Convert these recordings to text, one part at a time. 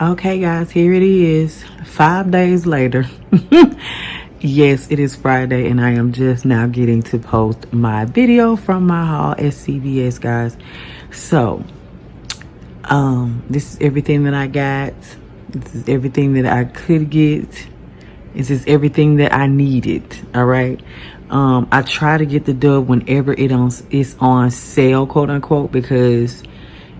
Okay, guys, here it is. 5 days later. Yes, it is Friday, and I am just now getting to post my video from my haul at CVS, guys. So, this is everything that I got. This is everything that I could get. This is everything that I needed. All right. I try to get the Dove whenever it's on sale, quote unquote, because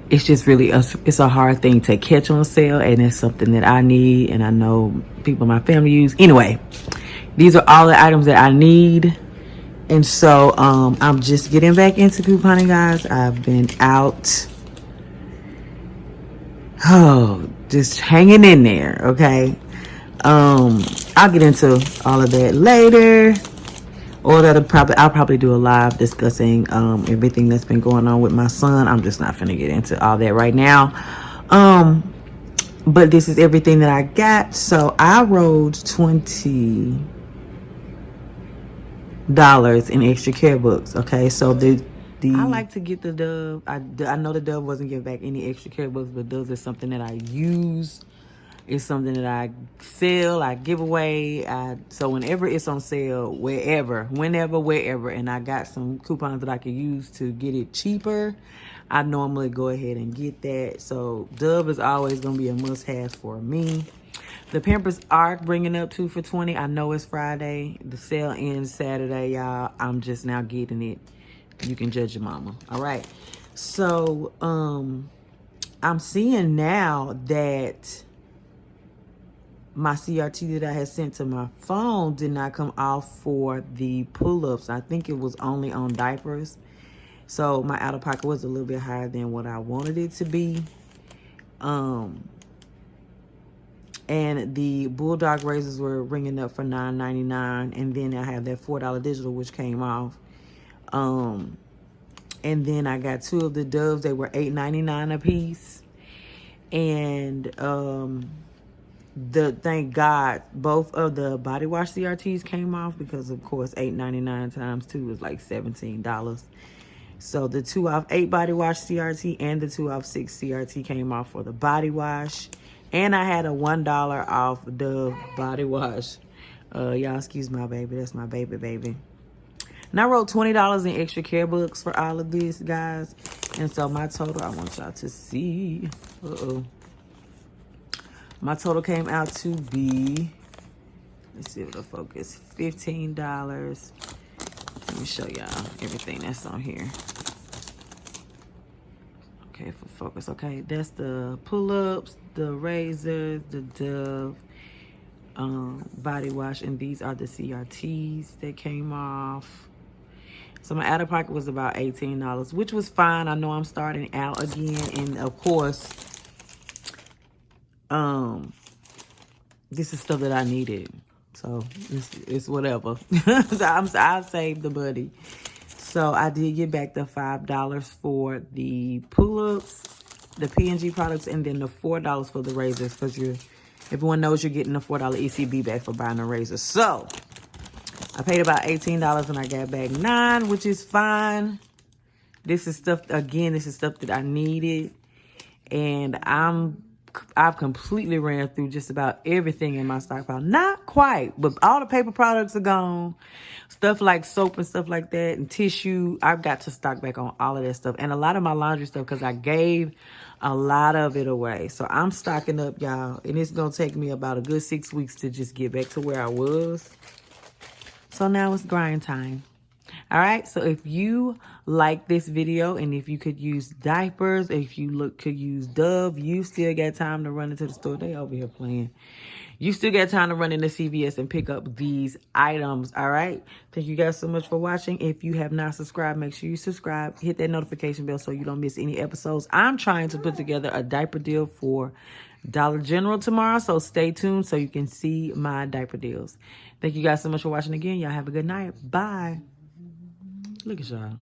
it's just really it's a hard thing to catch on sale, and it's something that I need, and I know people in my family use. Anyway, these are all the items that I need, and so I'm just getting back into couponing, guys. I've been out, just hanging in there. Okay, I'll get into all of that later. Or I'll probably do a live discussing everything that's been going on with my son. I'm just not finna get into all that right now. But this is everything that I got. So I rolled $20 in extra care books. Okay, so I like to get the Dove. I know the Dove wasn't giving back any extra care books, but those are something that I use. It's something that I sell, I give away. So whenever it's on sale, wherever, and I got some coupons that I can use to get it cheaper, I normally go ahead and get that. So Dove is always going to be a must-have for me. The Pampers are bringing up 2 for $20. I know it's Friday. The sale ends Saturday, y'all. I'm just now getting it. You can judge your mama. All right. So I'm seeing now that my CRT that I had sent to my phone did not come off for the pull-ups. I think it was only on diapers. So my out-of-pocket was a little bit higher than what I wanted it to be. And the Bulldog razors were ringing up for $9.99. And then I have that $4 digital, which came off. And then I got 2 of the Doves. They were $8.99 a piece. And thank God both of the body wash CRTs came off, because of course $8.99 times 2 is like $17. So the 2 off 8 body wash CRT and the 2 off 6 CRT came off for the body wash, and I had a $1 off Dove body wash. Y'all excuse my baby, that's my baby. And I wrote $20 in extra care books for all of this, guys. And so my total, I want y'all to see. My total came out to be, let's see if it'll focus, $15. Let me show y'all everything that's on here. Okay, for focus. Okay, that's the pull-ups, the razors, the Dove body wash, and these are the CRTs that came off. So my out-of-pocket was about $18, which was fine. I know I'm starting out again, and of course, this is stuff that I needed, so it's whatever. I'll save the money. So I did get back the $5 for the pull-ups, the P&G products, and then the $4 for the razors, because everyone knows you're getting the $4 ECB back for buying a razor. So I paid about $18 and I got back $9, which is fine. This is stuff that I needed, and I've completely ran through just about everything in my stockpile. Not quite, but all the paper products are gone. Stuff like soap and stuff like that, and tissue, I've got to stock back on all of that stuff. And a lot of my laundry stuff, because I gave a lot of it away. So I'm stocking up, y'all. And it's going to take me about a good 6 weeks to just get back to where I was. So now it's grind time. All right, so if you like this video, and if you could use diapers, if you could use Dove, you still got time to run into the store. They over here playing. You still got time to run into CVS and pick up these items. All right, thank you guys so much for watching. If you have not subscribed, make sure you subscribe. Hit that notification bell so you don't miss any episodes. I'm trying to put together a diaper deal for Dollar General tomorrow, so stay tuned so you can see my diaper deals. Thank you guys so much for watching again. Y'all have a good night. Bye. Look at y'all.